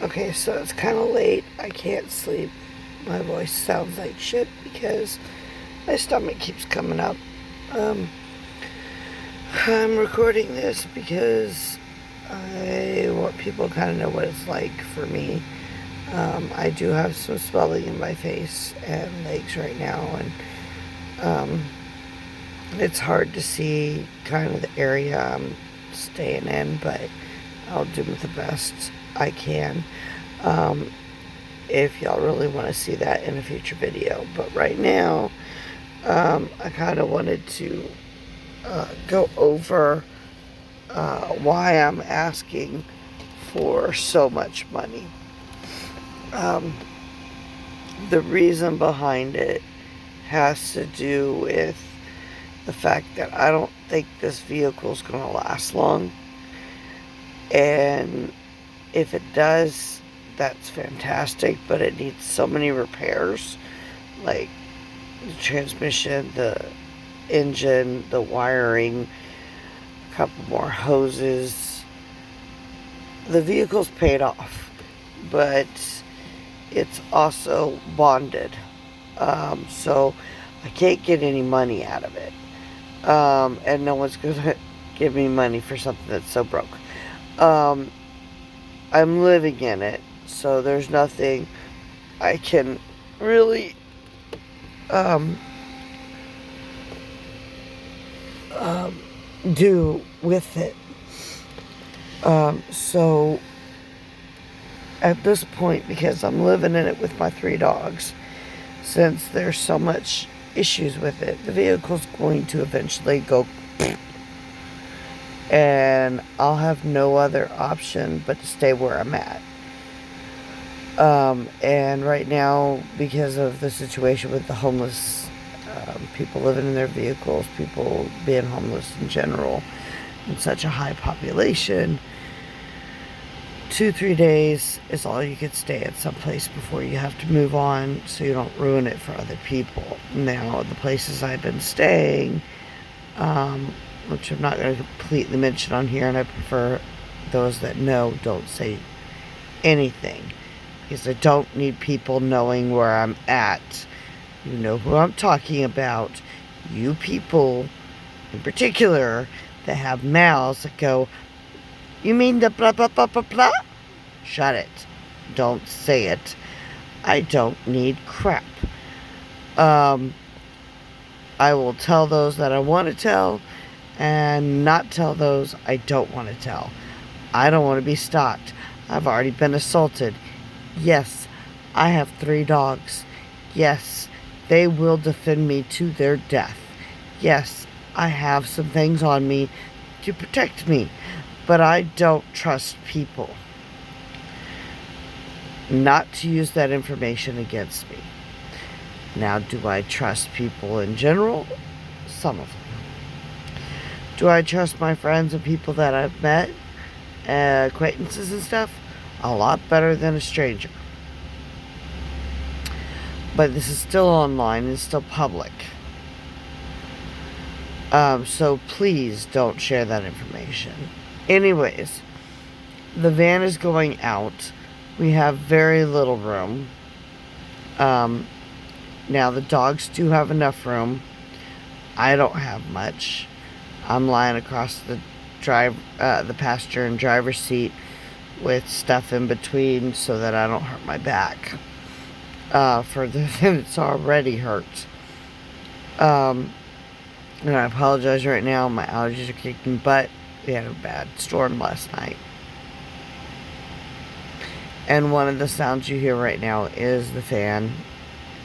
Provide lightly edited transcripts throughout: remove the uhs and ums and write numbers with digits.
Okay, so it's kind of late. I can't sleep. My voice sounds like shit because my stomach keeps coming up. Um, I'm recording this because I want people to kind of know what it's like for me. I do have some swelling in my face and legs right now, and it's hard to see kind of the area I'm staying in, but I'll do the best I can. If y'all really want to see that in a future video. But right now, I kind of wanted to go over why I'm asking for so much money. The reason behind it has to do with the fact that I don't think this vehicle is going to last long. And if it does, that's fantastic, but it needs so many repairs, like the transmission, the engine, the wiring, a couple more hoses. The vehicle's paid off, but it's also bonded, so I can't get any money out of it, and no one's gonna give me money for something that's so broke. I'm living in it, so there's nothing I can really do with it. So at this point, because I'm living in it with my 3 dogs, since there's so much issues with it, the vehicle's going to eventually go and I'll have no other option but to stay where I'm at. And right now, because of the situation with the homeless, people living in their vehicles, people being homeless in general, in such a high population, 2-3 days is all you could stay at some place before you have to move on, so you don't ruin it for other people. Now, the places I've been staying, which I'm not going to completely mention on here, and I prefer those that know don't say anything, because I don't need people knowing where I'm at. You know who I'm talking about. You people in particular that have mouths that go, "You mean the blah blah blah blah blah?" Shut it. Don't say it. I don't need crap. I will tell those that I want to tell and not tell those I don't want to tell. I don't want to be stalked. I've already been assaulted. Yes, I have 3 dogs. Yes, they will defend me to their death. Yes, I have some things on me to protect me, but I don't trust people not to use that information against me. Now, do I trust people in general? Some of them. Do I trust my friends and people that I've met, acquaintances and stuff? A lot better than a stranger. But this is still online, it's still public. So please don't share that information. Anyways, the van is going out. We have very little room. Now the dogs do have enough room. I don't have much. I'm lying across the passenger and driver's seat with stuff in between so that I don't hurt my back further than it's already hurt. And I apologize right now. My allergies are kicking butt. We had a bad storm last night. And one of the sounds you hear right now is the fan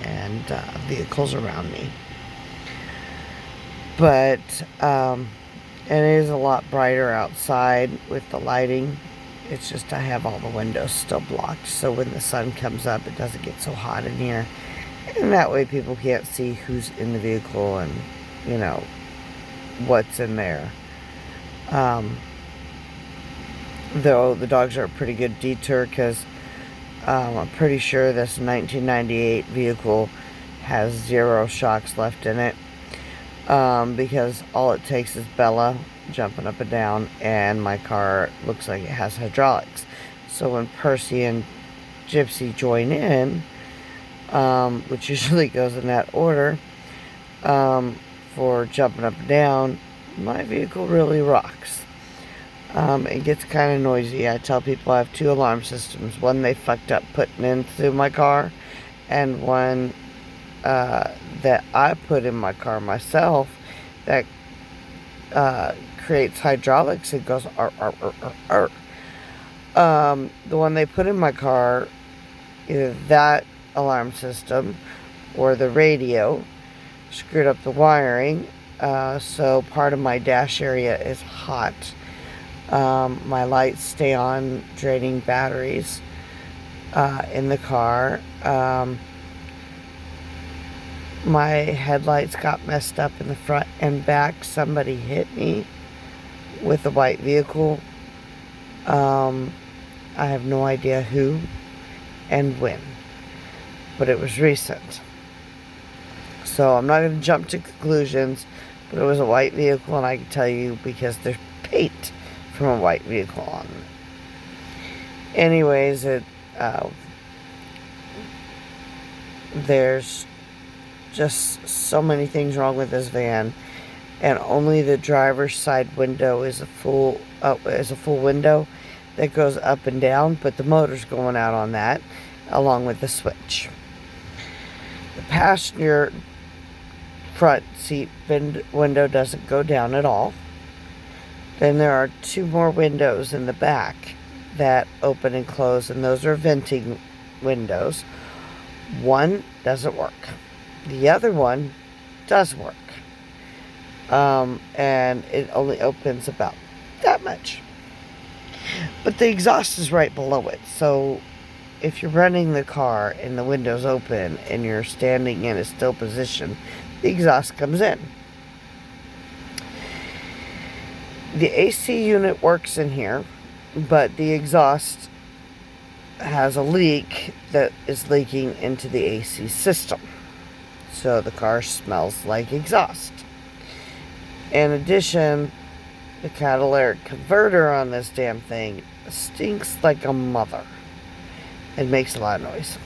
and vehicles around me. But it is a lot brighter outside with the lighting. It's just I have all the windows still blocked, so when the sun comes up it doesn't get so hot in here, and that way people can't see who's in the vehicle and, you know, what's in there. Though the dogs are a pretty good detour, because I'm pretty sure this 1998 vehicle has 0 shocks left in it, because all it takes is Bella jumping up and down, and my car looks like it has hydraulics. So when Percy and Gypsy join in, which usually goes in that order, for jumping up and down, my vehicle really rocks. It gets kind of noisy. I tell people I have 2 alarm systems. One they fucked up putting into my car, and one that I put in my car myself that creates hydraulics. It goes ar, ar, ar, ar, ar. The one they put in my car, either that alarm system or the radio screwed up the wiring, so part of my dash area is hot. My lights stay on, draining batteries in the car. My headlights got messed up in the front and back. Somebody hit me with a white vehicle. I have no idea who and when, but it was recent. So I'm not going to jump to conclusions, but it was a white vehicle, and I can tell you because there's paint from a white vehicle on it. Anyways, there's just so many things wrong with this van, and only the driver's side window is a full window that goes up and down, but the motor's going out on that, along with the switch. The passenger front seat window doesn't go down at all. Then there are 2 more windows in the back that open and close, and those are venting windows. One doesn't work. The other one does work. And it only opens about that much. But the exhaust is right below it, so if you're running the car and the window's open and you're standing in a still position, the exhaust comes in. The AC unit works in here, but the exhaust has a leak that is leaking into the AC system. So the car smells like exhaust. In addition, the catalytic converter on this damn thing stinks like a mother. It makes a lot of noise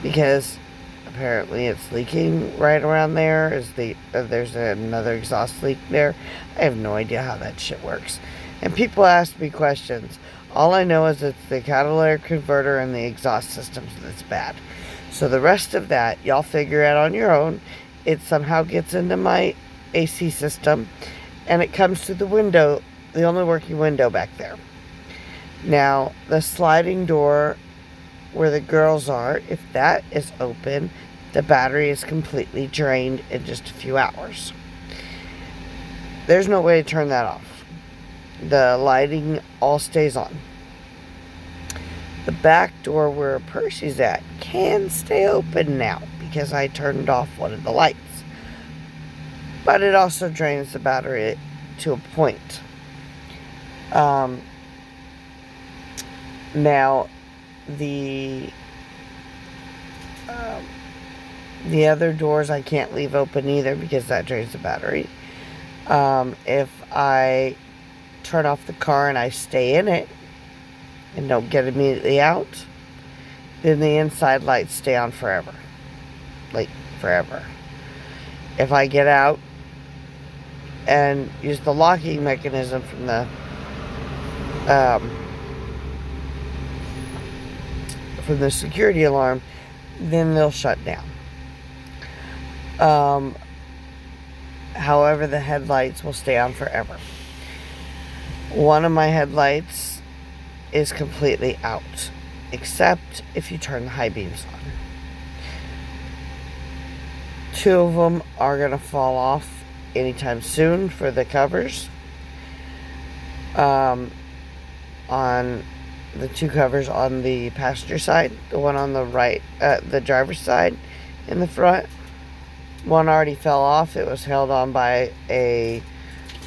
because apparently it's leaking right around there. There's another exhaust leak there. I have no idea how that shit works. And people ask me questions. All I know is it's the catalytic converter and the exhaust systems that's bad. So the rest of that, y'all figure out on your own. It somehow gets into my AC system, and it comes through the window, the only working window back there. Now, the sliding door where the girls are, if that is open, the battery is completely drained in just a few hours. There's no way to turn that off. The lighting all stays on. The back door where Percy's at can stay open now because I turned off one of the lights. But it also drains the battery to a point. Now, the other doors I can't leave open either because that drains the battery. If I turn off the car and I stay in it and don't get immediately out, then the inside lights stay on forever. Like, forever. If I get out and use the locking mechanism from the security alarm, then they'll shut down. However, the headlights will stay on forever. One of my headlights is completely out, except if you turn the high beams on. 2 of them are going to fall off anytime soon for the covers. On the 2 covers on the passenger side, the one on the right, the driver's side in the front, one already fell off. It was held on by a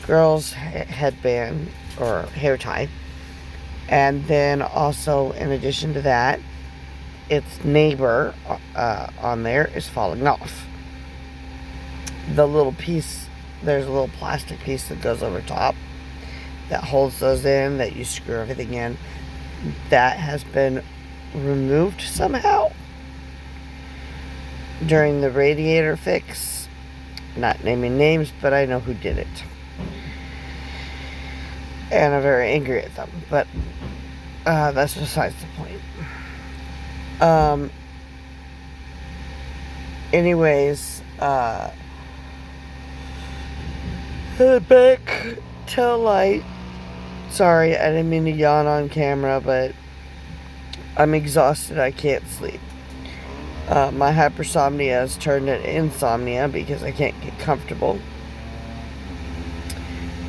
girl's headband or hair tie. And then also, in addition to that, its neighbor on there is falling off. The little piece, there's a little plastic piece that goes over top that holds those in, that you screw everything in. that has been removed somehow during the radiator fix. Not naming names, but I know who did it. And I'm very angry at them, but that's besides the point. Anyways, the back tail light. Sorry, I didn't mean to yawn on camera, but I'm exhausted. I can't sleep. My hypersomnia has turned into insomnia because I can't get comfortable.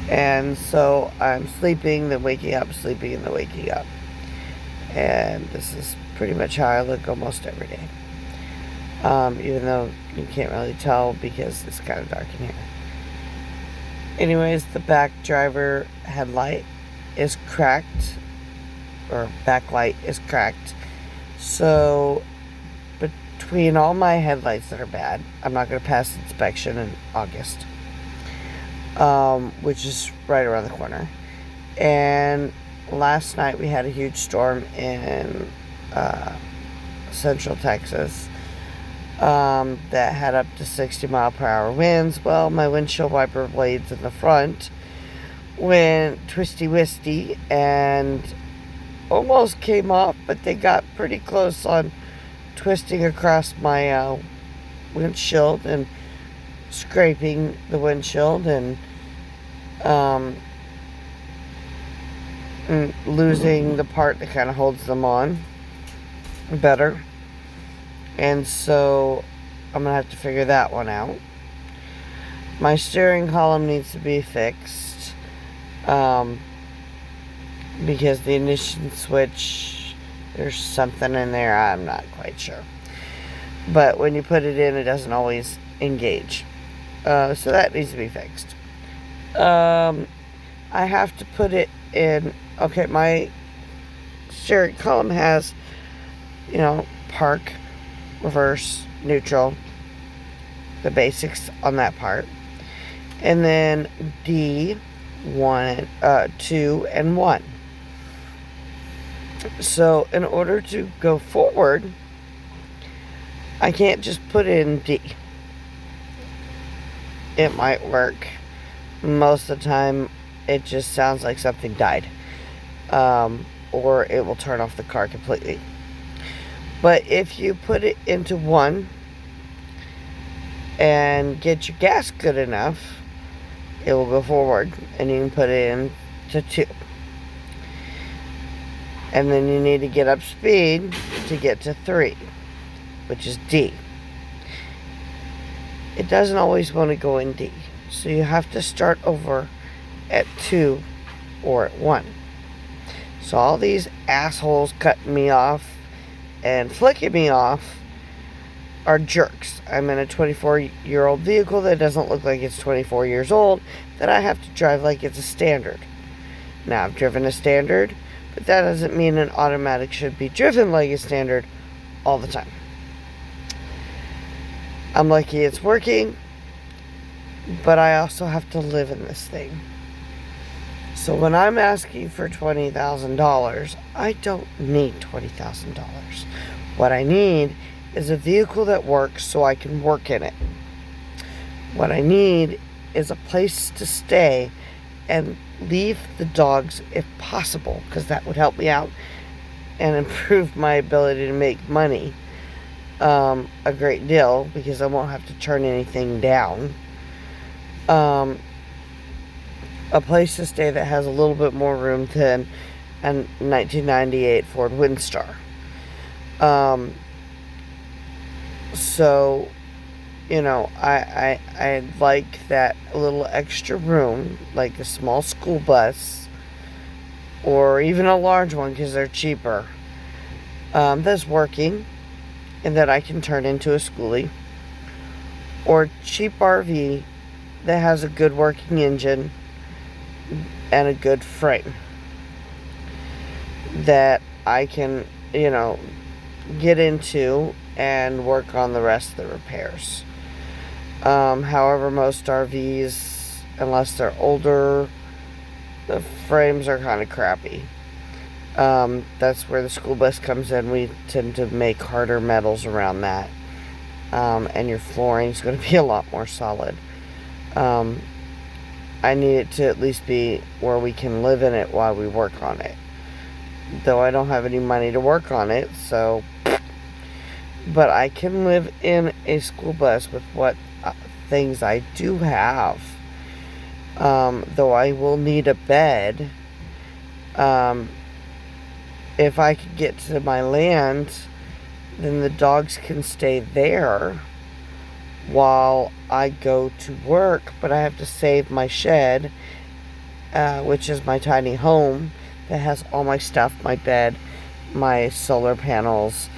And so I'm sleeping, then waking up, sleeping, and then waking up. And this is pretty much how I look almost every day. Even though you can't really tell because it's kind of dark in here. Anyways, the back driver headlight is cracked, or backlight is cracked. So between all my headlights that are bad, I'm not going to pass inspection in August, which is right around the corner. And last night we had a huge storm in central Texas that had up to 60-mile-per-hour winds. Well, my windshield wiper blades in the front went twisty-wisty and almost came off, but they got pretty close on twisting across my windshield and scraping the windshield and losing the part that kind of holds them on better. And so I'm going to have to figure that one out. My steering column needs to be fixed because the ignition switch, there's something in there, I'm not quite sure. But when you put it in, it doesn't always engage. So that needs to be fixed. I have to put it in. Okay, my steering column has, park, reverse, neutral, the basics on that part. And then D, 1, 2, and 1. So in order to go forward, I can't just put in D. It might work. Most of the time, it just sounds like something died. Or it will turn off the car completely. But if you put it into 1 and get your gas good enough, it will go forward. And you can put it into 2. And then you need to get up speed to get to 3, which is D. It doesn't always want to go in D. So you have to start over at 2 or at 1. So all these assholes cutting me off and flicking me off are jerks. I'm in a 24-year-old vehicle that doesn't look like it's 24 years old, that I have to drive like it's a standard. Now, I've driven a standard, but that doesn't mean an automatic should be driven like a standard all the time. I'm lucky it's working, but I also have to live in this thing. So when I'm asking for $20,000, I don't need $20,000. What I need is a vehicle that works so I can work in it. What I need is a place to stay and leave the dogs if possible, because that would help me out and improve my ability to make money a great deal, because I won't have to turn anything down. A place to stay that has a little bit more room than a 1998 Ford Windstar. So, I like that little extra room, like a small school bus, or even a large one because they're cheaper, that's working, and that I can turn into a schoolie, or a cheap RV that has a good working engine and a good frame that I can, get into and work on the rest of the repairs. However, most RVs, unless they're older, the frames are kind of crappy. That's where the school bus comes in. We tend to make harder metals around that. And your flooring is going to be a lot more solid. I need it to at least be where we can live in it while we work on it. Though I don't have any money to work on it, so... But I can live in a school bus with what things I do have. Though I will need a bed. If I could get to my land, then the dogs can stay there while I go to work. But I have to save my shed, which is my tiny home that has all my stuff, my bed, my solar panels,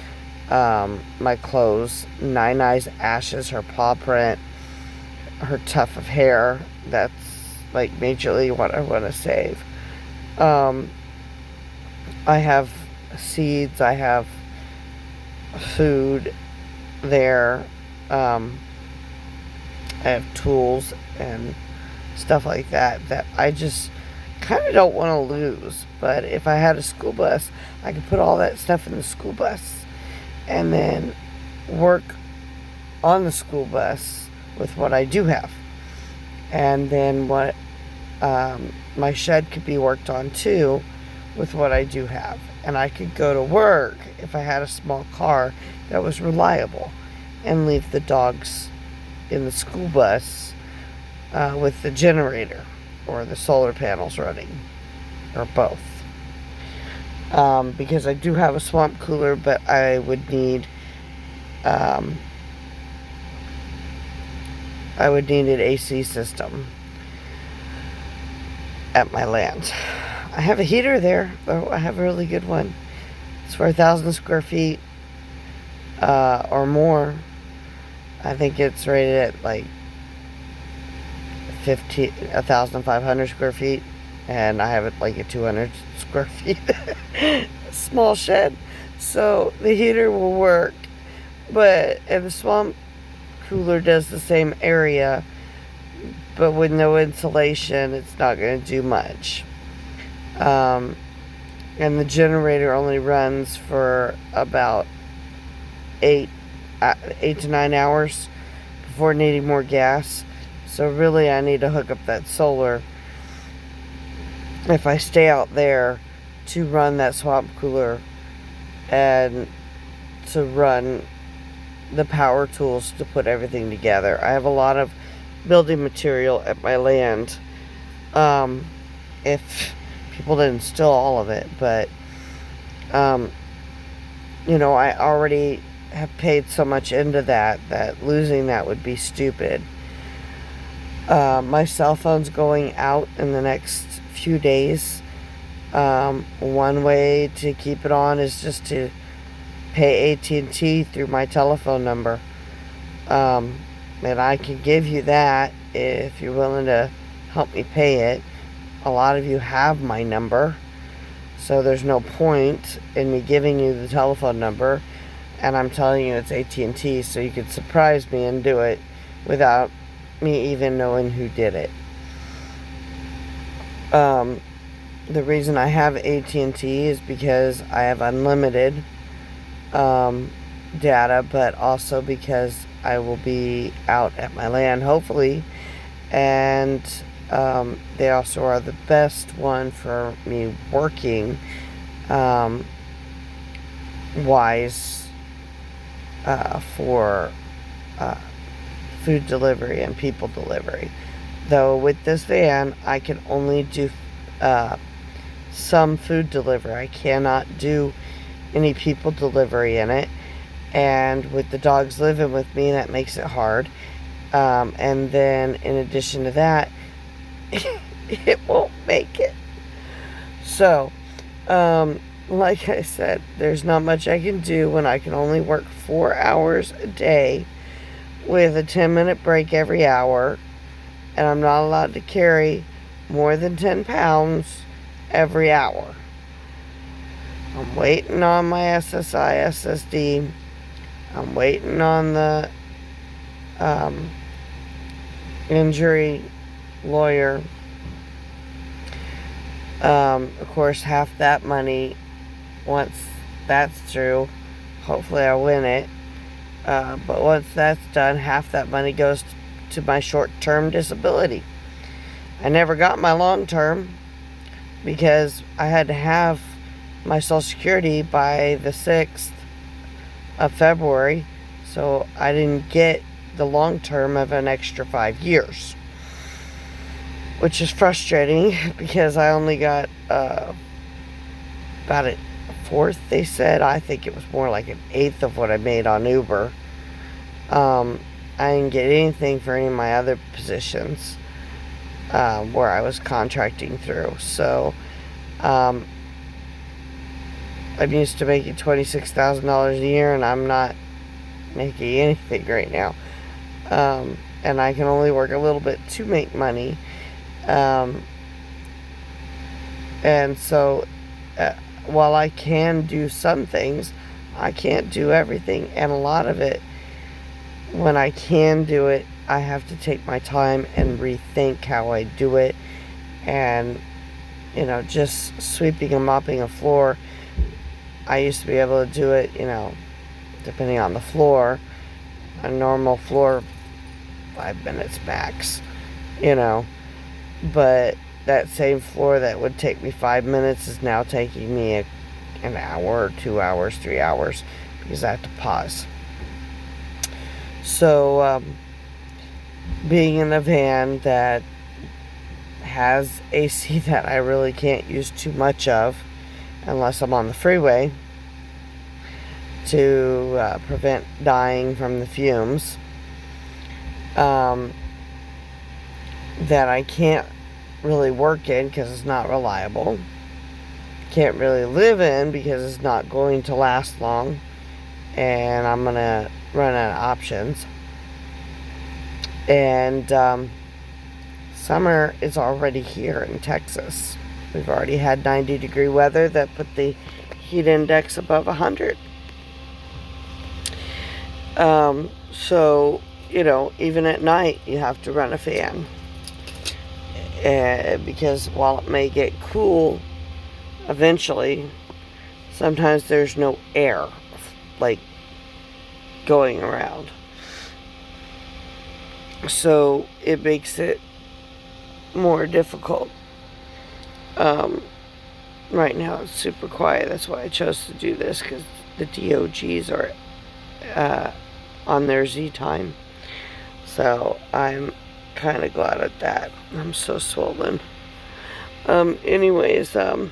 my clothes, Nine Eyes ashes, her paw print, her tuft of hair. That's like majorly what I want to save. I have seeds, I have food there, I have tools and stuff like that I just kind of don't want to lose. But if I had a school bus, I could put all that stuff in the school bus and then work on the school bus with what I do have. And then what my shed could be worked on too with what I do have. And I could go to work if I had a small car that was reliable and leave the dogs in the school bus with the generator or the solar panels running, or both. Because I do have a swamp cooler, but I would need an AC system at my land. I have a heater there, though. I have a really good one. It's for 1,000 square feet or more. I think it's rated at like 1,500 square feet, and I have it like at 200 square feet. Small shed, so the heater will work. But and the swamp cooler does the same area, but with no insulation, it's not going to do much. And the generator only runs for about 8 to 9 hours before needing more gas. So really I need to hook up that solar, if I stay out there, to run that swamp cooler and to run the power tools to put everything together. I have a lot of building material at my land. If people didn't steal all of it, but I already have paid so much into that losing that would be stupid. My cell phone's going out in the next few days. One way to keep it on is just to pay AT&T through my telephone number. And I can give you that if you're willing to help me pay it. A lot of you have my number, so there's no point in me giving you the telephone number, and I'm telling you it's AT&T, so you could surprise me and do it without me even knowing who did it. The reason I have AT&T is because I have unlimited data, but also because I will be out at my land, hopefully, and they also are the best one for me working wise for food delivery and people delivery. Though with this van, I can only do some food delivery. I cannot do any people delivery in it. And with the dogs living with me, that makes it hard. And then in addition to that, it won't make it. So, like I said, there's not much I can do when I can only work 4 hours a day with a 10-minute break every hour, and I'm not allowed to carry more than 10 pounds every hour. I'm waiting on my SSI, SSD. I'm waiting on the injury lawyer. Of course, half that money once that's through, hopefully I'll win it. But once that's done, half that money goes to my short-term disability. I never got my long-term because I had to have my Social Security by the 6th of February, so I didn't get the long-term of an extra 5 years, which is frustrating because I only got about a fourth, they said. I think it was more like an eighth of what I made on Uber. I didn't get anything for any of my other positions where I was contracting through. So I'm used to making $26,000 a year, and I'm not making anything right now. And I can only work a little bit to make money. And so while I can do some things, I can't do everything. And a lot of it, when I can do it, I have to take my time and rethink how I do it. And, just sweeping and mopping a floor, I used to be able to do it, depending on the floor, a normal floor, 5 minutes max, but that same floor that would take me 5 minutes is now taking me an hour, 2 hours, 3 hours, because I have to pause. So, being in a van that has AC that I really can't use too much of, unless I'm on the freeway, to prevent dying from the fumes, that I can't really work in because it's not reliable, can't really live in because it's not going to last long, and I'm going to run out of options. And summer is already here in Texas. We've already had 90-degree weather that put the heat index above 100. So, even at night, you have to run a fan. Because while it may get cool eventually, sometimes there's no air, going around. So, it makes it more difficult. Right now it's super quiet. That's why I chose to do this, because the DOGs are on their Z time. So I'm kind of glad at that. I'm so swollen. Anyways, I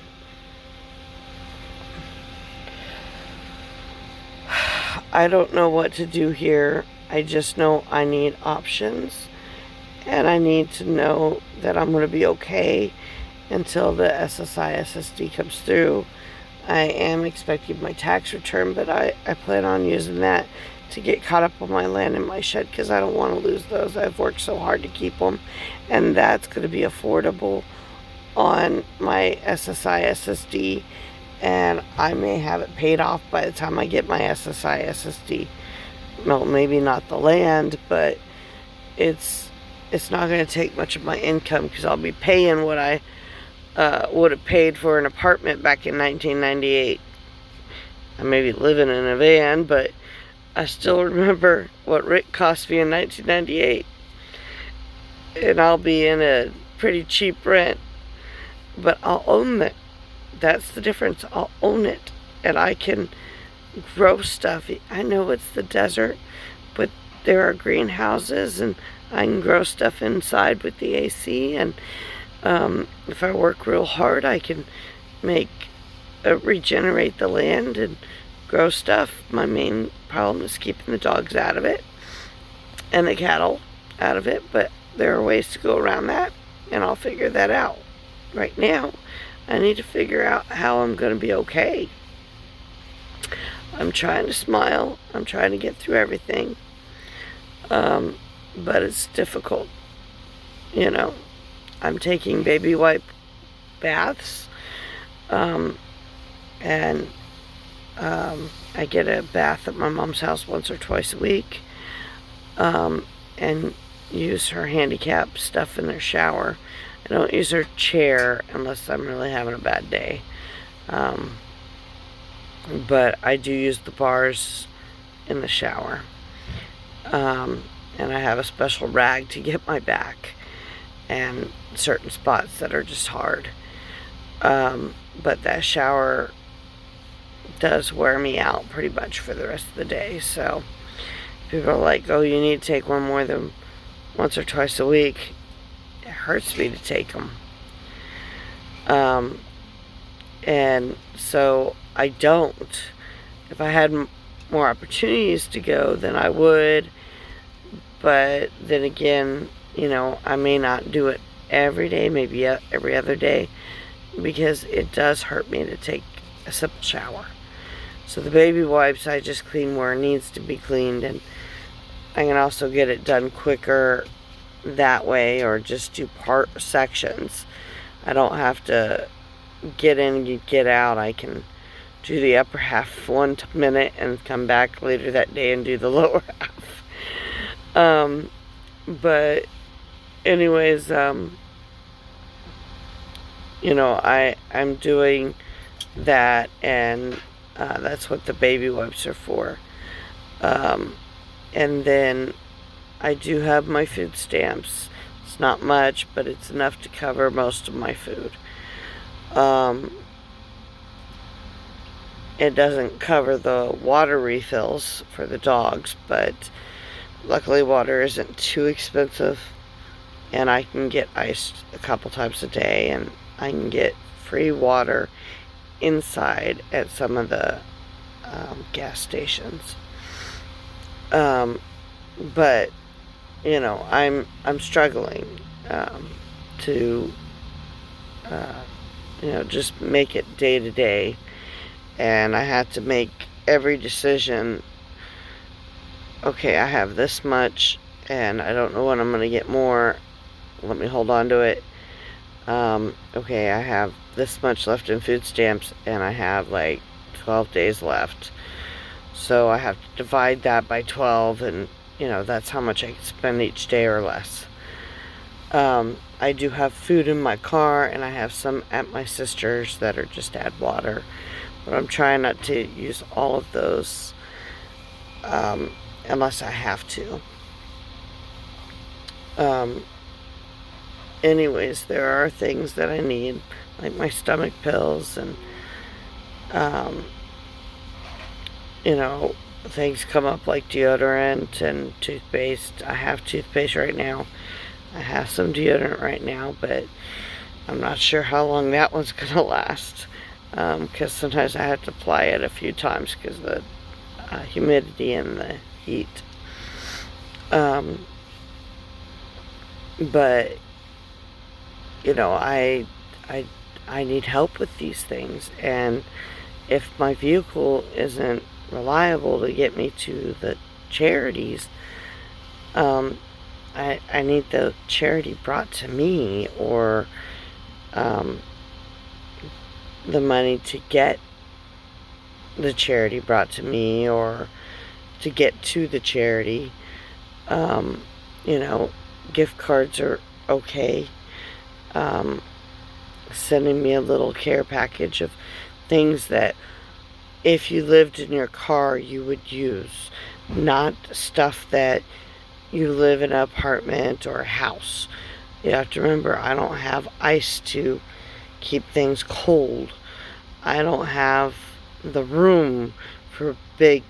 don't know what to do here. I just know I need options, and I need to know that I'm going to be okay until the SSI SSD comes through. I am expecting my tax return, but I plan on using that to get caught up on my land and my shed, because I don't want to lose those. I've worked so hard to keep them, and that's going to be affordable on my SSI SSD, and I may have it paid off by the time I get my SSI SSD. Well, maybe not the land, but it's not going to take much of my income, because I'll be paying what I would have paid for an apartment back in 1998. I may be living in a van, but I still remember what rent cost me in 1998. And I'll be in a pretty cheap rent, but I'll own it. That's the difference. I'll own it, and I can grow stuff. I know it's the desert, but there are greenhouses, and I can grow stuff inside with the AC, and if I work real hard, I can regenerate the land and grow stuff. My main problem is keeping the dogs out of it and the cattle out of it, but there are ways to go around that, and I'll figure that out. Right now, I need to figure out how I'm going to be okay. I'm trying to smile. I'm trying to get through everything. But it's difficult. I'm taking baby wipe baths. And I get a bath at my mom's house once or twice a week. And use her handicap stuff in their shower. I don't use her chair unless I'm really having a bad day. but I do use the bars in the shower. And I have a special rag to get my back and certain spots that are just hard. But that shower does wear me out pretty much for the rest of the day. So people are like, oh, you need to take one more than once or twice a week. It hurts me to take them. And so I don't. If I had more opportunities to go, then I would. But then again, I may not do it every day, maybe every other day, because it does hurt me to take a simple shower. So the baby wipes, I just clean where it needs to be cleaned, and I can also get it done quicker that way, or just do part sections. I don't have to get in and get out. I can do the upper half 1 minute and come back later that day and do the lower half. But anyways, I'm doing that, and that's what the baby wipes are for. And then I do have my food stamps. It's not much, but it's enough to cover most of my food. It doesn't cover the water refills for the dogs, but luckily water isn't too expensive, and I can get iced a couple times a day, and I can get free water inside at some of the gas stations. But I'm struggling to just make it day to day, and I had to make every decision. Okay, I have this much, and I don't know when I'm going to get more. Let me hold on to it. Okay, I have this much left in food stamps, and I have like 12 days left. So I have to divide that by 12, and that's how much I can spend each day or less. I do have food in my car, and I have some at my sister's that are just add water. But I'm trying not to use all of those unless I have to. Anyways, there are things that I need, like my stomach pills, and things come up like deodorant and toothpaste. I have toothpaste right now. I have some deodorant right now, but I'm not sure how long that one's going to last, because sometimes I have to apply it a few times because of the humidity and the heat. But I need help with these things, and if my vehicle isn't reliable to get me to the charities, I need the charity brought to me, or the money to get the charity brought to me, or to get to the charity. Gift cards are okay. Sending me a little care package of things that if you lived in your car you would use, not stuff that you live in an apartment or a house. You have to remember, I don't have ice to keep things cold. I don't have the room for big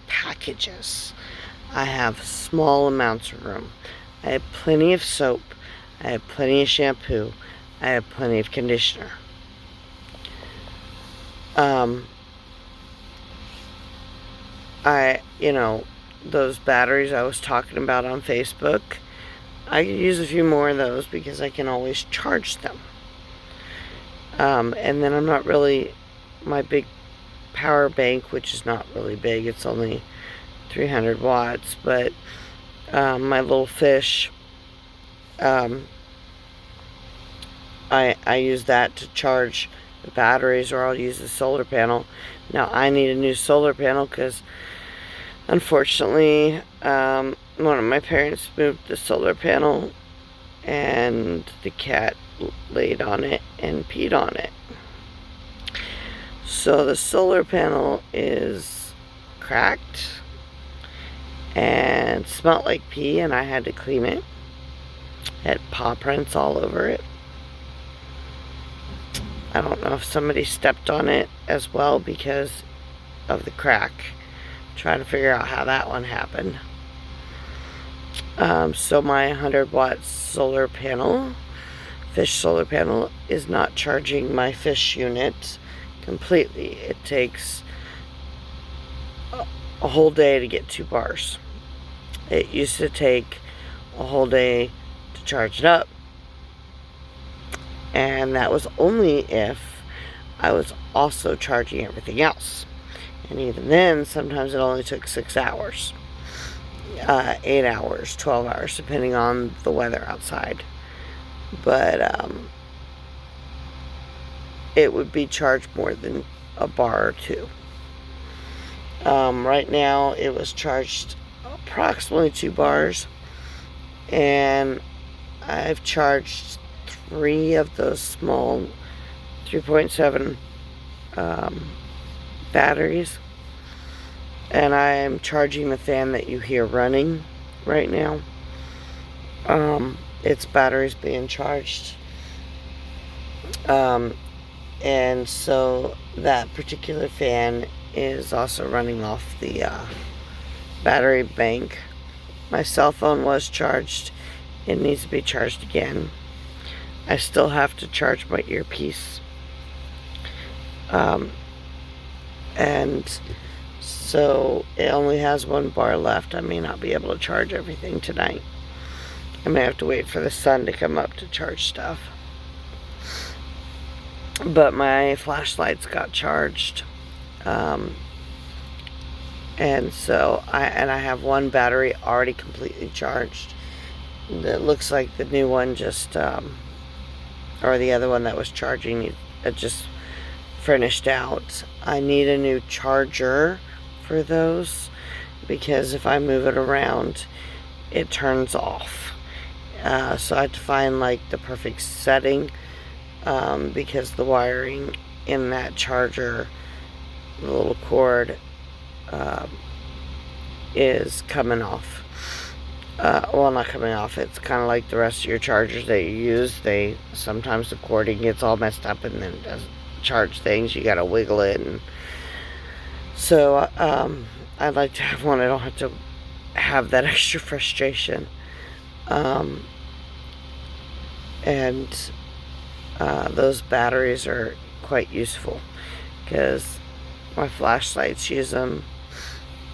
packages. I have small amounts of room. I have plenty of soap. I have plenty of shampoo. I have plenty of conditioner. Those batteries I was talking about on Facebook, I could use a few more of those because I can always charge them. And then my big power bank, which is not really big, it's only 300 watts, but my little fish, I use that to charge the batteries, or I'll use the solar panel. Now I need a new solar panel because unfortunately one of my parents moved the solar panel and the cat laid on it and peed on it. So the solar panel is cracked and smelled like pee, and I had to clean it. It had paw prints all over it. I don't know if somebody stepped on it as well because of the crack. Trying to figure out how that one happened. So my 100-watt solar panel, fish solar panel, is not charging my fish unit completely. It takes a whole day to get 2 bars. It used to take a whole day to charge it up, and that was only if I was also charging everything else. And even then, sometimes it only took 6 hours, 8 hours, 12 hours, depending on the weather outside. But it would be charged more than a bar or 2. Right now, it was charged approximately 2 bars, and I've charged 3 of those small 3.7 batteries, and I am charging the fan that you hear running right now. Its battery's being charged, and so that particular fan is also running off the battery bank. My cell phone was charged. It needs to be charged again. I still have to charge my earpiece. And so it only has 1 bar left. I may not be able to charge everything tonight. I may have to wait for the sun to come up to charge stuff. But my flashlights got charged. And so I have 1 battery already completely charged. It looks like the new one just, or the other one that was charging, it just finished out. I need a new charger for those, because if I move it around, it turns off. So I have to find like the perfect setting, because the wiring in that charger, the little cord, is coming off. Well, not coming off, it's kind of like the rest of your chargers that you use. Sometimes the cording gets all messed up and then it doesn't charge things. You gotta wiggle it, and so I'd like to have one I don't have to have that extra frustration. And those batteries are quite useful because my flashlights use them,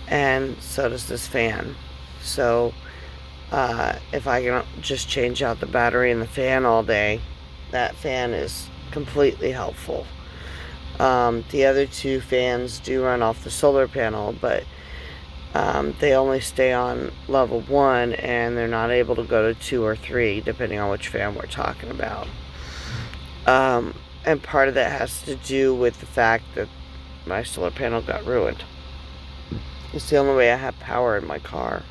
and so does this fan. So if I can just change out the battery in the fan all day, that fan is completely helpful. The other 2 fans do run off the solar panel, but they only stay on level 1, and they're not able to go to 2 or 3, depending on which fan we're talking about. And part of that has to do with the fact that my solar panel got ruined. It's the only way I have power in my car.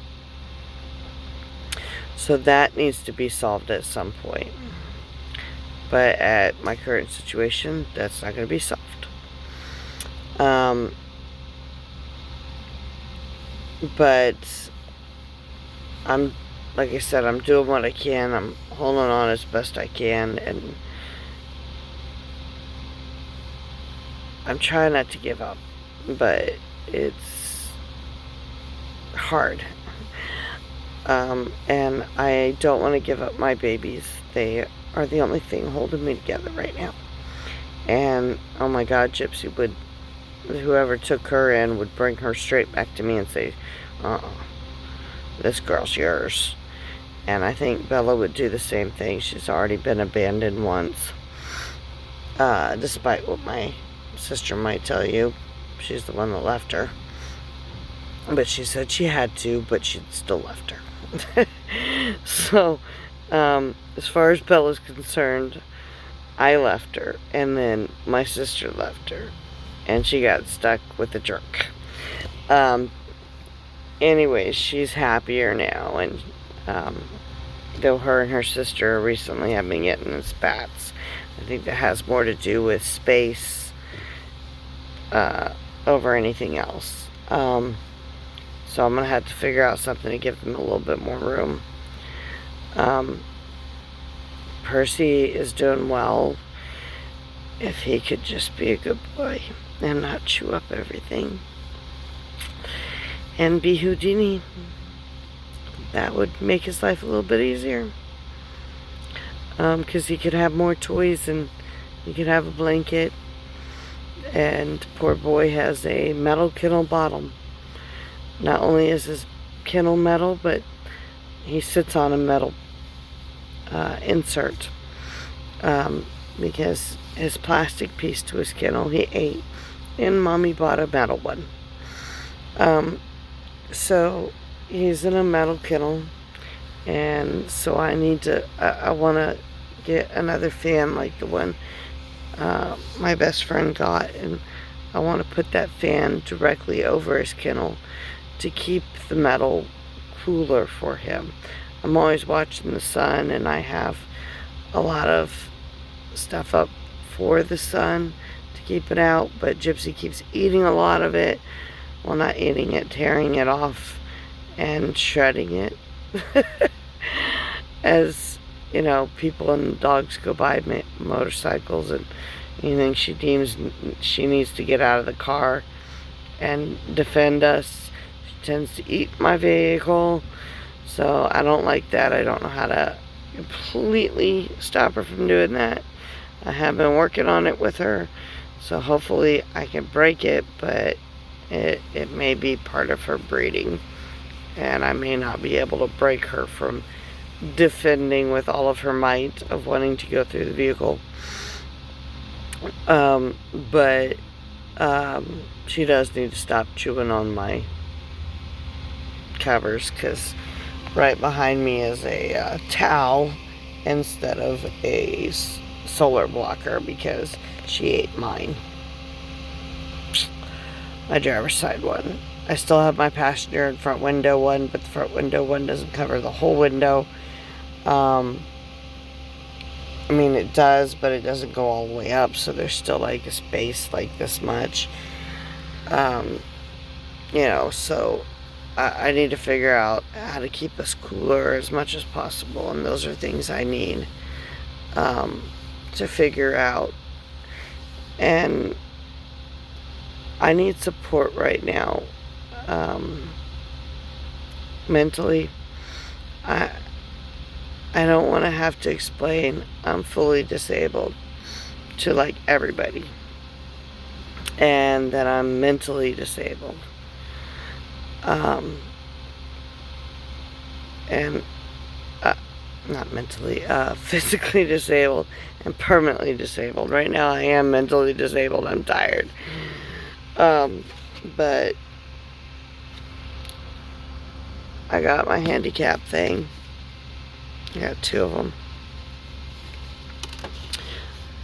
So that needs to be solved at some point. But at my current situation, that's not going to be solved. But like I said, I'm doing what I can. I'm holding on as best I can, and I'm trying not to give up, but it's hard. And I don't want to give up my babies. They are the only thing holding me together right now. And oh my God, Gypsy whoever took her in would bring her straight back to me and say, this girl's yours. And I think Bella would do the same thing. She's already been abandoned once. Despite what my sister might tell you, she's the one that left her. But she said she had to, but she'd still left her. So, as far as Bella's concerned, I left her, and then my sister left her, and she got stuck with a jerk. Anyways, she's happier now, and though her and her sister recently have been getting in spats, I think that has more to do with space over anything else. So I'm going to have to figure out something to give them a little bit more room. Percy is doing well. If he could just be a good boy and not chew up everything and be Houdini, that would make his life a little bit easier. Because he could have more toys and he could have a blanket. And poor boy has a metal kennel bottom. Not only is his kennel metal, but he sits on a metal insert. Because his plastic piece to his kennel he ate, and Mommy bought a metal one. So he's in a metal kennel, and so I want to get another fan like the one my best friend got, and I want to put that fan directly over his kennel to keep the metal cooler for him. I'm always watching the sun, and I have a lot of stuff up for the sun to keep it out, but Gypsy keeps eating a lot of it. Well, not eating it, tearing it off and shredding it. As you know, people and dogs go by motorcycles, and anything she deems she needs to get out of the car and defend us, she tends to eat my vehicle. So I don't like that. I don't know how to completely stop her from doing that. I have been working on it with her, so hopefully I can break it, but it may be part of her breeding, and I may not be able to break her from defending with all of her might of wanting to go through the vehicle. But she does need to stop chewing on my covers, because right behind me is a towel instead of a solar blocker, because she ate mine. My driver's side one. I still have my passenger and front window one, but the front window one doesn't cover the whole window. I mean, it does, but it doesn't go all the way up, so there's still like a space like this much. So I need to figure out how to keep us cooler as much as possible, and those are things I need to figure out. And I need support right now, mentally. I don't want to have to explain I'm fully disabled to like everybody, and that I'm mentally disabled. Not mentally, physically disabled and permanently disabled. Right now I am mentally disabled. I'm tired. But I got my handicap thing. I got 2 of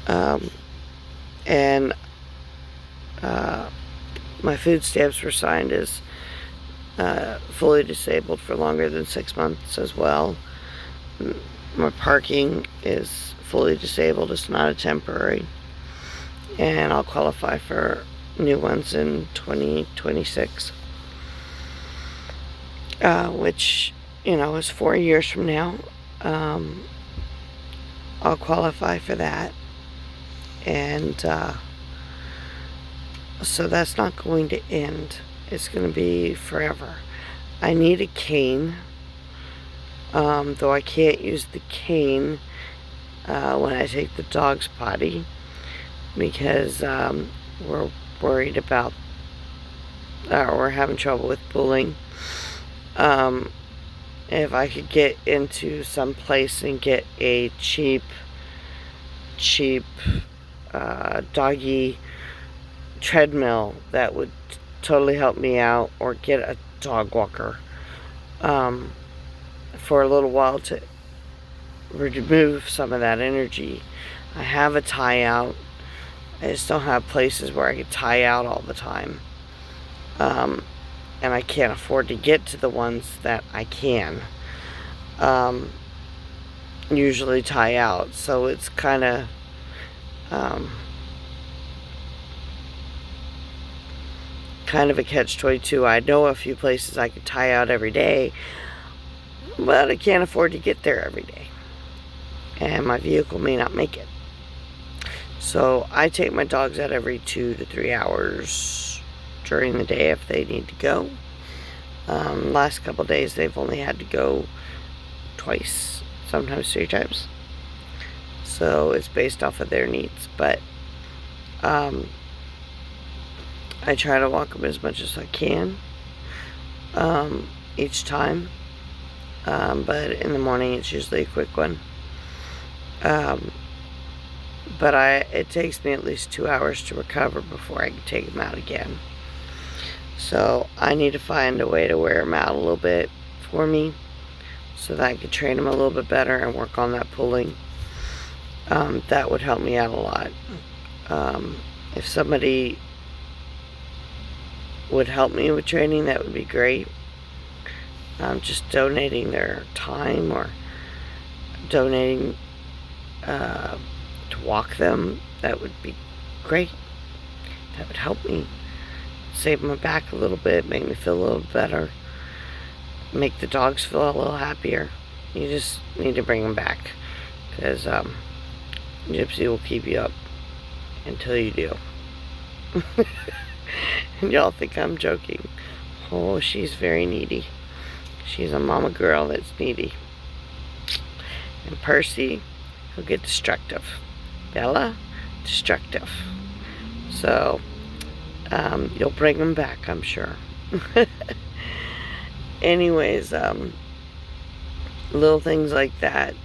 them. And my food stamps were signed as fully disabled for longer than 6 months as well. My parking is fully disabled. It's not a temporary. And I'll qualify for new ones in 2026. Which, is 4 years from now. I'll qualify for that. And so that's not going to end. It's going to be forever. I need a cane. Though I can't use the cane when I take the dog's potty, because we're worried about, we're having trouble with bullying. If I could get into some place and get a cheap doggy treadmill, that would totally help me out, or get a dog walker for a little while to remove some of that energy. I have a tie out. I just don't have places where I can tie out all the time. And I can't afford to get to the ones that I can usually tie out. So it's kind of kind of a catch-22. I know a few places I could tie out every day, but I can't afford to get there every day. And my vehicle may not make it. So I take my dogs out every 2 to 3 hours during the day if they need to go. Last couple days they've only had to go twice, sometimes 3 times. So it's based off of their needs. But I try to walk them as much as I can each time. But in the morning it's usually a quick one. But it takes me at least 2 hours to recover before I can take them out again. So I need to find a way to wear them out a little bit for me so that I can train them a little bit better and work on that pulling. That would help me out a lot. If somebody would help me with training, that would be great. Just donating their time or donating to walk them, that would be great. That would help me save my back a little bit, make me feel a little better, make the dogs feel a little happier. You just need to bring them back, because Gypsy will keep you up until you do. And y'all think I'm joking. Oh, she's very needy. She's a mama girl that's needy. And Percy, he'll get destructive. Bella, destructive. So, you'll bring them back, I'm sure. Anyways, little things like that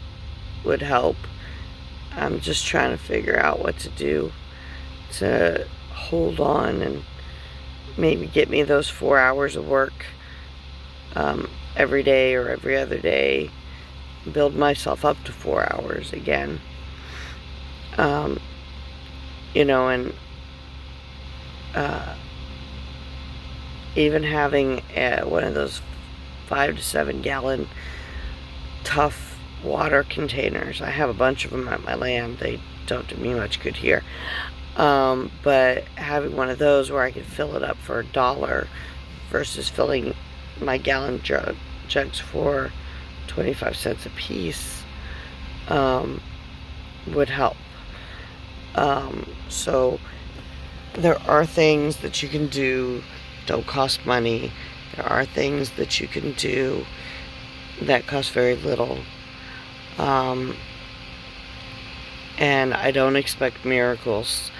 would help. I'm just trying to figure out what to do to hold on and maybe get me those 4 hours of work every day or every other day. Build myself up to 4 hours again. You know, and even having one of those 5 to 7 gallon tough water containers. I have a bunch of them at my land. They don't do me much good here. But having one of those where I can fill it up for $1 versus filling my gallon jugs for 25 cents a piece would help. So there are things that you can do, don't cost money. There are things that you can do that cost very little. And I don't expect miracles.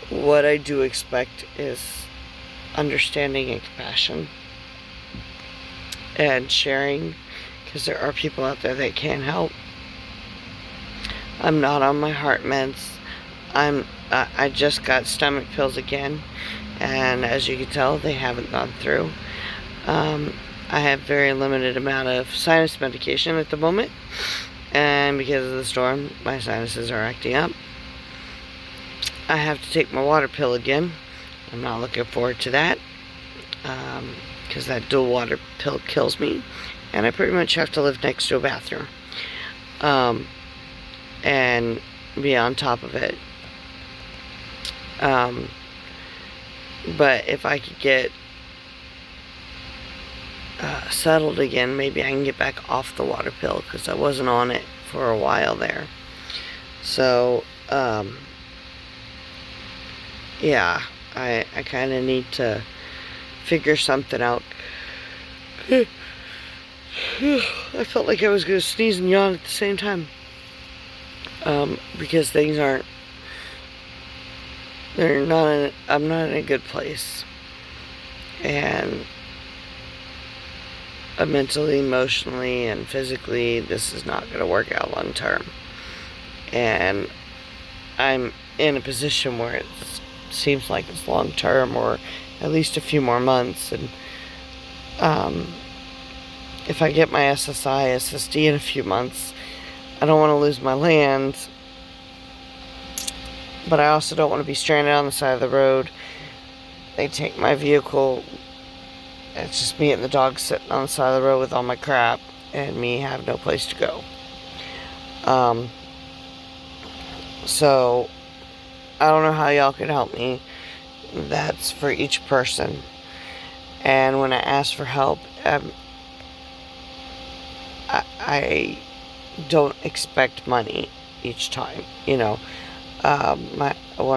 What I do expect is understanding and compassion and sharing, because there are people out there that can help. I'm not on my heart meds. I just got stomach pills again, and as you can tell, they haven't gone through. I have very limited amount of sinus medication at the moment, and because of the storm, my sinuses are acting up. I have to take my water pill again. I'm not looking forward to that, because that dual water pill kills me, and I pretty much have to live next to a bathroom, and be on top of it. But if I could get settled again, maybe I can get back off the water pill, because I wasn't on it for a while there. So yeah, I kind of need to figure something out. I felt like I was going to sneeze and yawn at the same time, because things aren't, I'm not in a good place, and mentally, emotionally, and physically, this is not going to work out long term. And I'm in a position where it seems like it's long term, or at least a few more months. And if I get my SSI, SSD in a few months, I don't want to lose my land, but I also don't want to be stranded on the side of the road. They take my vehicle. It's just me and the dog sitting on the side of the road with all my crap, and me have no place to go. So I don't know how y'all can help me that's for each person. And when I ask for help, I don't expect money each time. One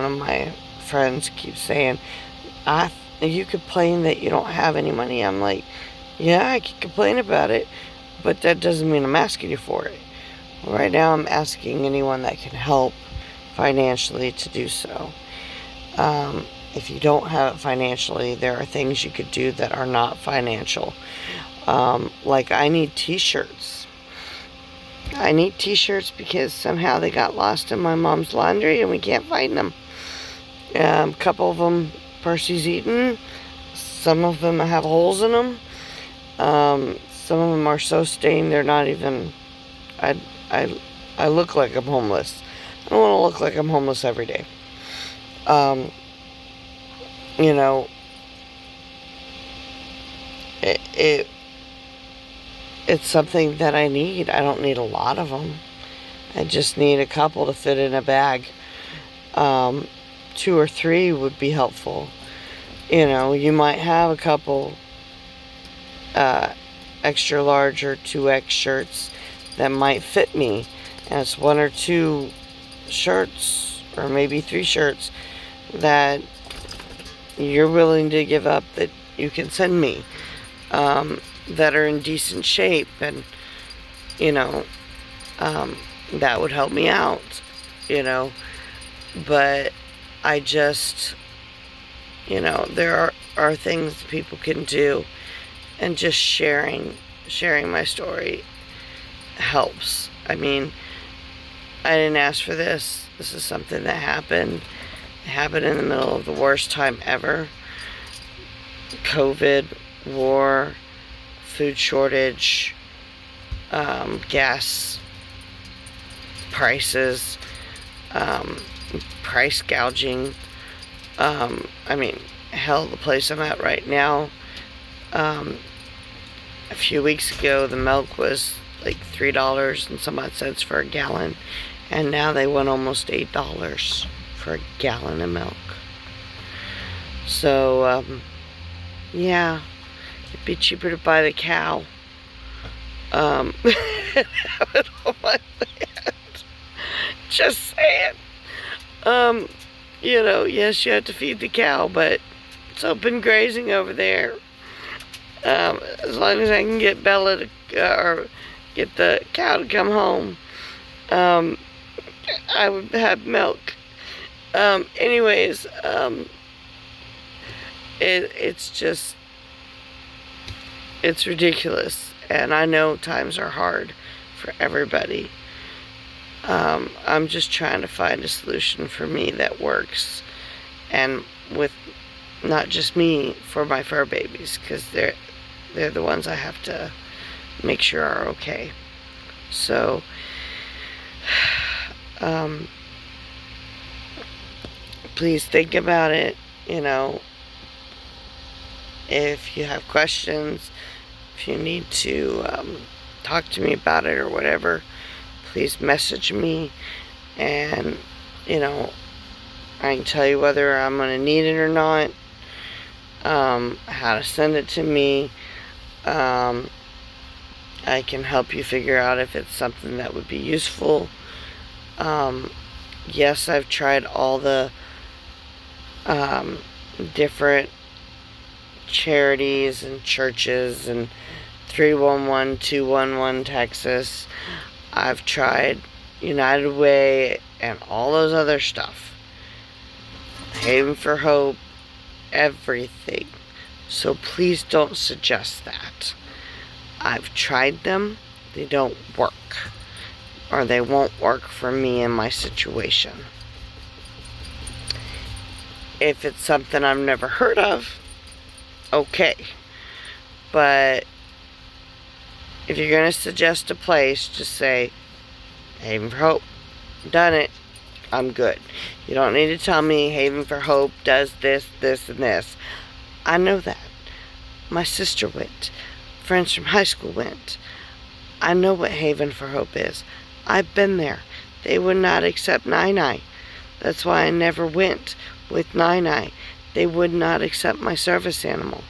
of my friends keeps saying, you complain that you don't have any money. I'm like, yeah, I can complain about it, but that doesn't mean I'm asking you for it. Right now I'm asking anyone that can help financially to do so. If you don't have it financially, there are things you could do that are not financial. Like I need t-shirts. I need t-shirts because somehow they got lost in my mom's laundry and we can't find them. A couple of them Percy's eaten. Some of them have holes in them. Some of them are so stained they're not even... I look like I'm homeless. I don't want to look like I'm homeless every day. It's something that I need. I don't need a lot of them. I just need a couple to fit in a bag. 2 or 3 would be helpful. You might have a couple extra large or 2X shirts that might fit me. And it's 1 or 2 shirts, or maybe 3 shirts that you're willing to give up that you can send me, that are in decent shape, and that would help me out, but I just, there are things people can do, and just sharing my story helps. I mean, I didn't ask for this. This is something that happened. It happened in the middle of the worst time ever. COVID, war, food shortage, gas prices, price gouging. I mean, hell, the place I'm at right now, a few weeks ago, the milk was like $3 and some odd cents for a gallon, and now they went almost $8 for a gallon of milk. So, yeah, it'd be cheaper to buy the cow. Have it on my land. Just saying. Yes, you have to feed the cow, but it's open grazing over there. As long as I can get Bella to, or get the cow to come home, I would have milk. Anyways, it's ridiculous, and I know times are hard for everybody. I'm just trying to find a solution for me that works, and with not just me, for my fur babies, because they're the ones I have to make sure are okay. So, please think about it. If you have questions, if you need to talk to me about it or whatever, please message me, and I can tell you whether I'm going to need it or not, how to send it to me. I can help you figure out if it's something that would be useful. Yes, I've tried all the different charities and churches and 311, 211 Texas. I've tried United Way and all those other stuff. Haven for Hope, everything. So please don't suggest that. I've tried them. They don't work. Or they won't work for me in my situation. If it's something I've never heard of, okay. But if you're going to suggest a place, just say, Haven for Hope, done it, I'm good. You don't need to tell me Haven for Hope does this, this, and this. I know that. My sister went. Friends from high school went. I know what Haven for Hope is. I've been there. They would not accept 9i. That's why I never went with 9i. they would not accept my service animal.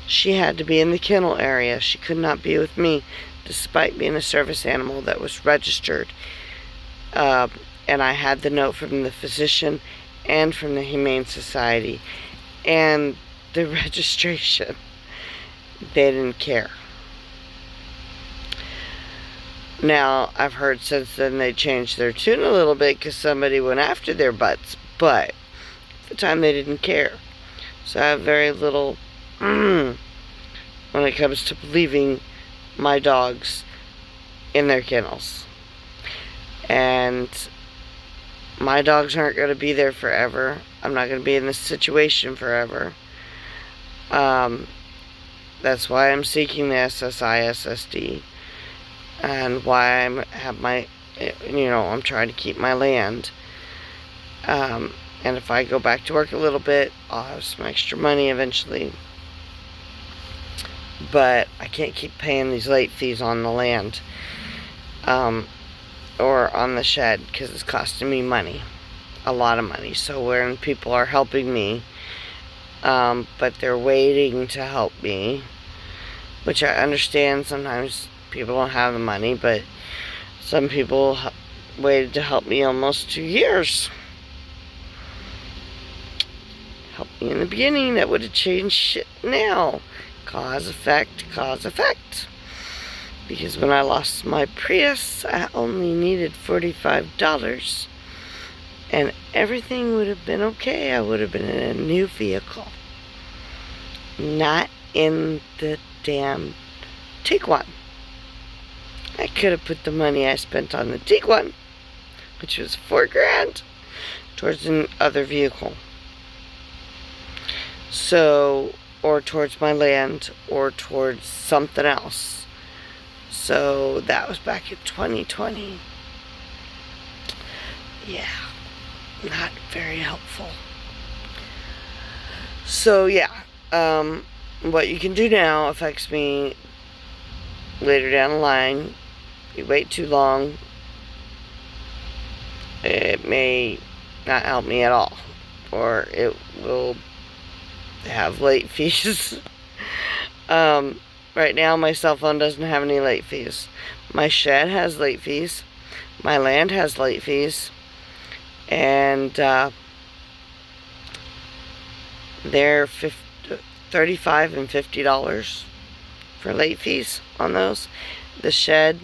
She had to be in the kennel area. She could not be with me, despite being a service animal that was registered. And I had the note from the physician and from the Humane Society and the registration. They didn't care. Now, I've heard since then they changed their tune a little bit because somebody went after their butts, but at the time they didn't care. So I have very little when it comes to leaving my dogs in their kennels. And my dogs aren't going to be there forever. I'm not going to be in this situation forever. That's why I'm seeking the SSI/SSD, and why I'm trying to keep my land. And if I go back to work a little bit, I'll have some extra money eventually. But I can't keep paying these late fees on the land, or on the shed, because it's costing me money, a lot of money. So when people are helping me, but they're waiting to help me, which I understand sometimes people don't have the money, but some people waited to help me almost 2 years. Helped me in the beginning, that would have changed shit now. Cause, effect, cause, effect. Because when I lost my Prius, I only needed $45. And everything would have been okay. I would have been in a new vehicle. Not in the damn Tiguan. I could have put the money I spent on the Tiguan, which was $4,000, towards another vehicle. So, or towards my land, or towards something else. So that was back in 2020. Yeah, not very helpful. So yeah, what you can do now affects me later down the line. You wait too long, it may not help me at all, or it will have late fees. Right now my cell phone doesn't have any late fees. My shed has late fees. My land has late fees. And they're $35 and $50 for late fees on those. The shed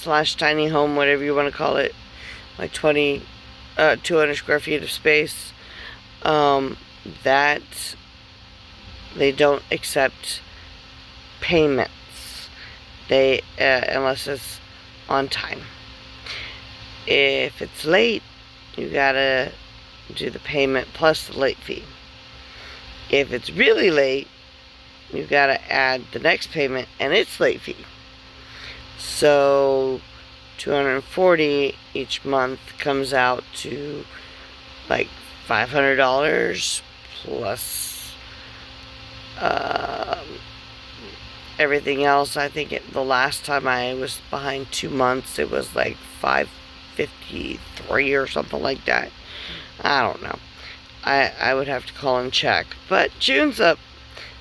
/ tiny home, whatever you want to call it, like 200 square feet of space, that they don't accept payments, unless it's on time. If it's late, you gotta do the payment plus the late fee. If it's really late, you gotta add the next payment and its late fee. So $240 each month comes out to like $500 plus everything else. I think the last time I was behind 2 months, it was like $553 or something like that. I don't know. I would have to call and check. But June's up,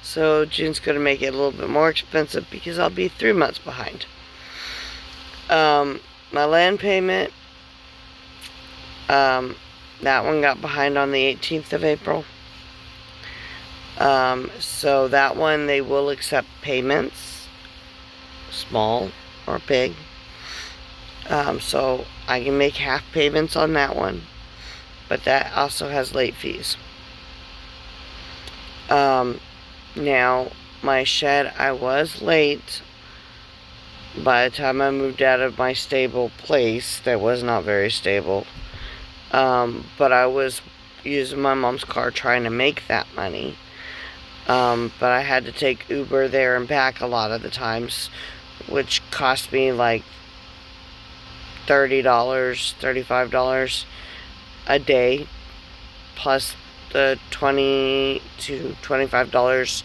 so June's going to make it a little bit more expensive because I'll be 3 months behind. My land payment, that one got behind on the 18th of April. So that one, they will accept payments, small or big. So I can make half payments on that one, but that also has late fees. Now, my shed, I was late. By the time I moved out of my stable place, that was not very stable. But I was using my mom's car trying to make that money. But I had to take Uber there and back a lot of the times, which cost me like $30, $35 a day, plus the $20 to $25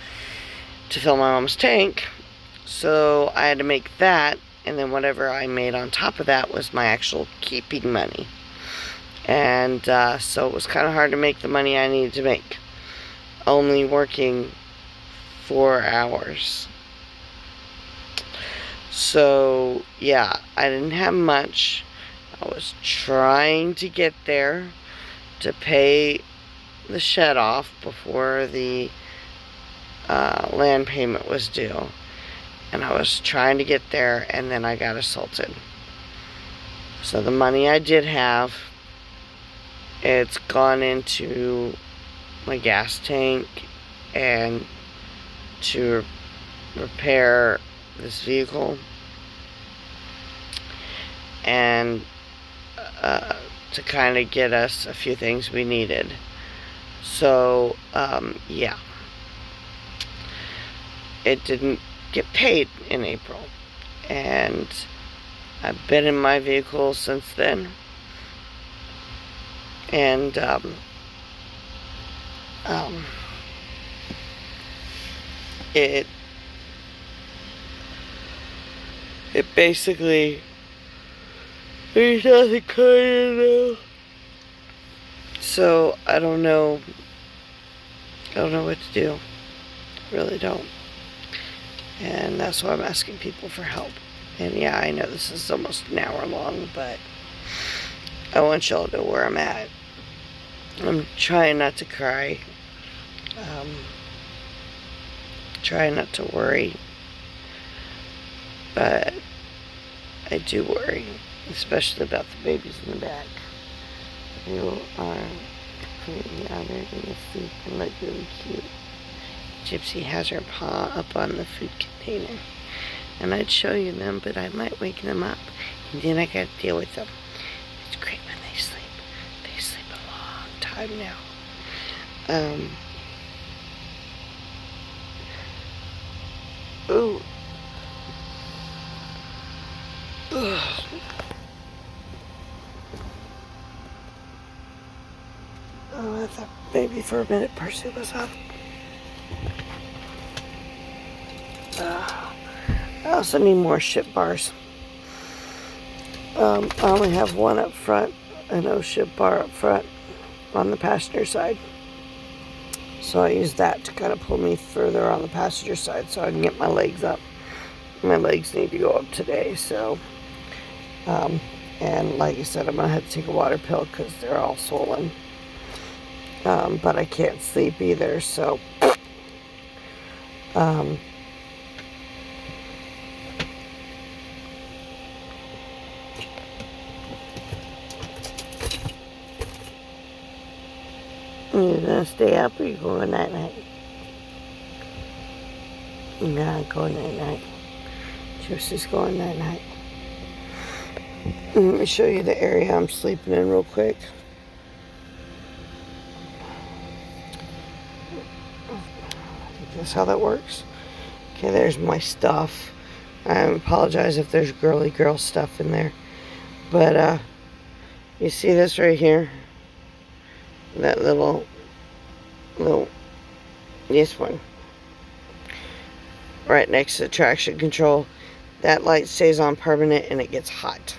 to fill my mom's tank. So I had to make that, and then whatever I made on top of that was my actual keeping money. And so it was kind of hard to make the money I needed to make. only working 4 hours. So, yeah, I didn't have much. I was trying to get there to pay the shed off before the land payment was due. And I was trying to get there, and then I got assaulted. So the money I did have, it's gone into my gas tank and to repair this vehicle and to kind of get us a few things we needed. So, yeah. It didn't get paid in April. And I've been in my vehicle since then. And, it basically, there's nothing coming now. So I don't know what to do. Really don't. And that's why I'm asking people for help. And yeah, I know this is almost an hour long, but I want y'all to know where I'm at. I'm trying not to cry. Trying not to worry. But I do worry, especially about the babies in the back. You are pretty honored in the sleep and look really cute. Gypsy has her paw up on the food container. And I'd show you them, but I might wake them up. And then I gotta deal with them. It's great when they sleep. They sleep a long time now. Ooh. Ugh. Oh, I thought maybe for a minute Percy was up. I also need more ship bars. I only have one up front, a no ship bar up front on the passenger side. So I use that to kind of pull me further on the passenger side so I can get my legs up. My legs need to go up today, so. And like I said, I'm going to have to take a water pill because they're all swollen. But I can't sleep either, so. You gonna stay up or you going night night? Nah, going night night. Gypsy's going night night. Let me show you the area I'm sleeping in real quick. That's how that works. Okay, there's my stuff. I apologize if there's girly girl stuff in there. But, you see this right here? That little, this one. Right next to the traction control. That light stays on permanent and it gets hot.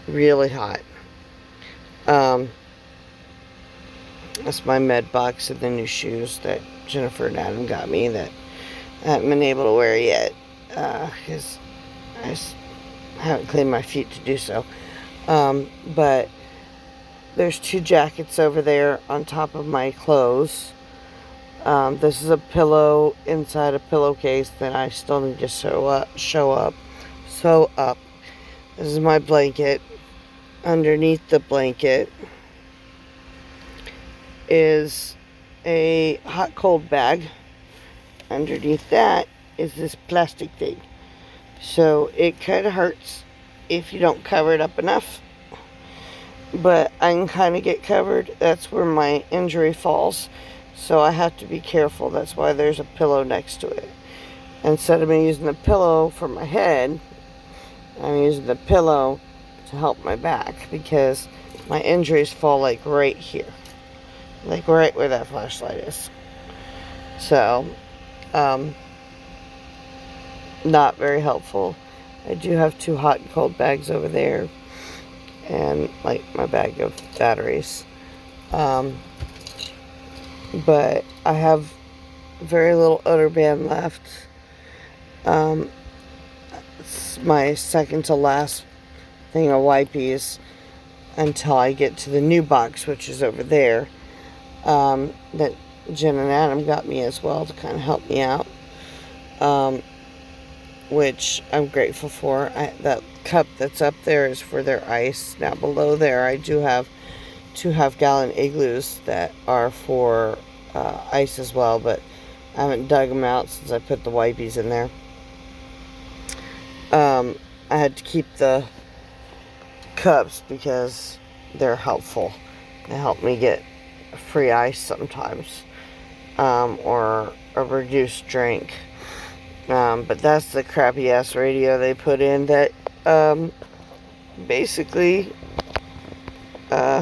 Really hot. That's my med box of the new shoes that Jennifer and Adam got me that I haven't been able to wear yet. Because I haven't cleaned my feet to do so. But there's 2 jackets over there on top of my clothes. This is a pillow inside a pillowcase that I still need to sew up. This is my blanket. Underneath the blanket is a hot cold bag. Underneath that is this plastic thing. So it kind of hurts if you don't cover it up enough. But I can kind of get covered. That's where my injury falls. So I have to be careful. That's why there's a pillow next to it. Instead of me using the pillow for my head, I'm using the pillow to help my back. Because my injuries fall like right here. Like right where that flashlight is. So, not very helpful. I do have 2 hot and cold bags over there. And like my bag of batteries. but I have very little odor band left. It's my second to last thing of wipies until I get to the new box, which is over there, that Jen and Adam got me as well to kind of help me out, which I'm grateful for. That cup that's up there is for their ice. Now below there I do have 2.5-gallon igloos that are for ice as well, but I haven't dug them out since I put the wipies in there. I had to keep the cups because they're helpful. They help me get free ice sometimes, or a reduced drink. But that's the crappy ass radio they put in that basically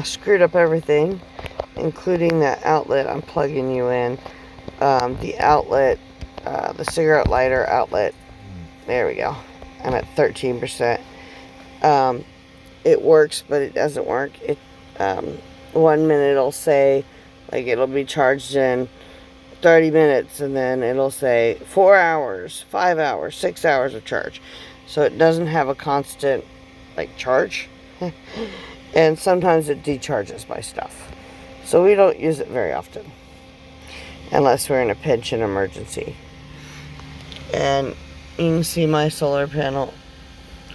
screwed up everything, including that outlet I'm plugging you in. The outlet, the cigarette lighter outlet, there we go. I'm at 13%. It works, but it doesn't work. 1 minute it'll say, like, it'll be charged in 30 minutes, and then it'll say 4 hours, 5 hours, 6 hours of charge. So it doesn't have a constant, like, charge. And sometimes it decharges my stuff. So we don't use it very often, unless we're in a pinch and emergency. And you can see my solar panel,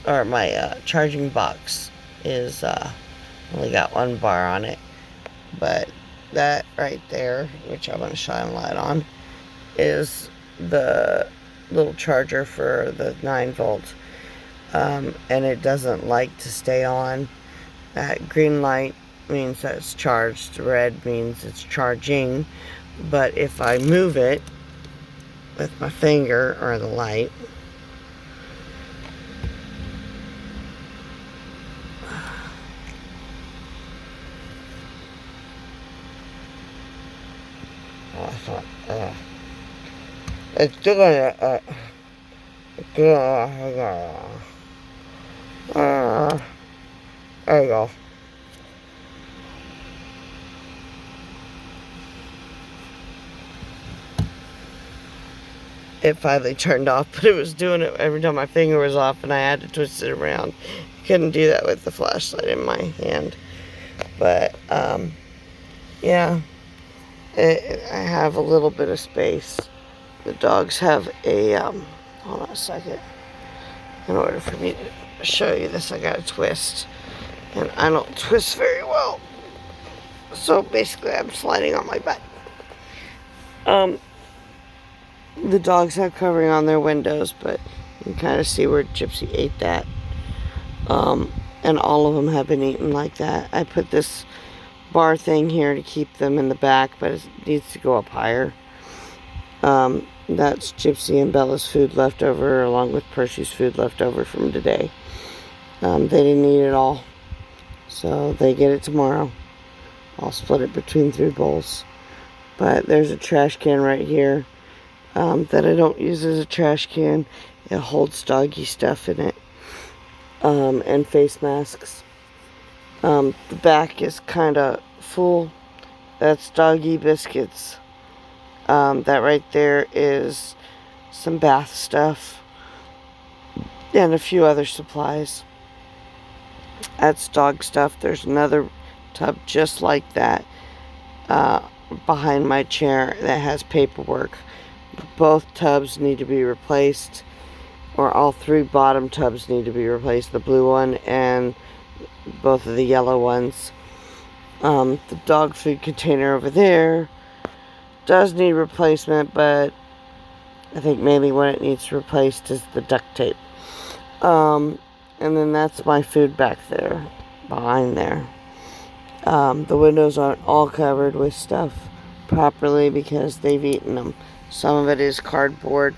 or my charging box is only got 1 bar on it. But that right there, which I'm going to shine a light on, is the little charger for the 9 volts. And it doesn't like to stay on. That green light means that it's charged. Red means it's charging. But if I move it with my finger or the light, it's doing it. There you go. It finally turned off, but it was doing it every time my finger was off and I had to twist it around. Couldn't do that with the flashlight in my hand. But, yeah. I have a little bit of space. The dogs have a, hold on a second. In order for me to show you this, I gotta twist. And I don't twist very well. So basically I'm sliding on my butt. The dogs have covering on their windows, but you can kind of see where Gypsy ate that. And all of them have been eaten like that. I put this bar thing here to keep them in the back, but it needs to go up higher. That's Gypsy and Bella's food left over, along with Percy's food left over from today. They didn't eat it all, so they get it tomorrow. I'll split it between 3 bowls. But there's a trash can right here that I don't use as a trash can. It holds doggy stuff in it, and face masks. The back is kind of full. That's doggy biscuits. That right there is some bath stuff and a few other supplies. That's dog stuff. There's another tub just like that behind my chair that has paperwork. Both tubs need to be replaced, or all 3 bottom tubs need to be replaced, the blue one and both of the yellow ones. The dog food container over there does need replacement, but I think mainly what it needs replaced is the duct tape. And then that's my food back there, behind there. The windows aren't all covered with stuff properly because they've eaten them. Some of it is cardboard.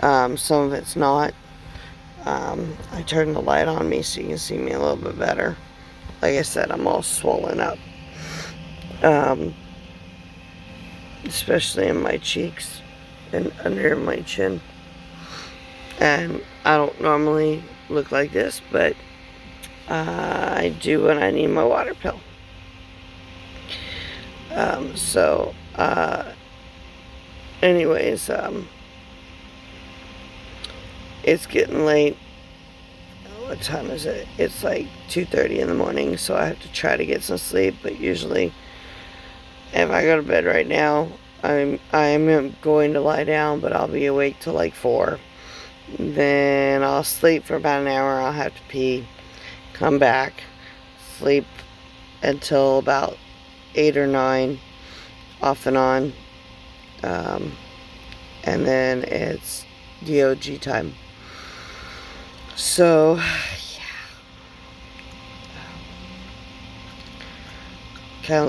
Some of it's not. I turned the light on me so you can see me a little bit better. Like I said, I'm all swollen up. Especially in my cheeks and under my chin. And I don't normally look like this, but I do when I need my water pill. So, anyways, it's getting late. What time is it? It's like 2:30 in the morning, so I have to try to get some sleep. But usually, if I go to bed right now, I'm going to lie down, but I'll be awake till like 4. Then I'll sleep for about an hour. I'll have to pee, come back, sleep until about 8 or 9, off and on. And then it's DOG time. So, yeah. Kind of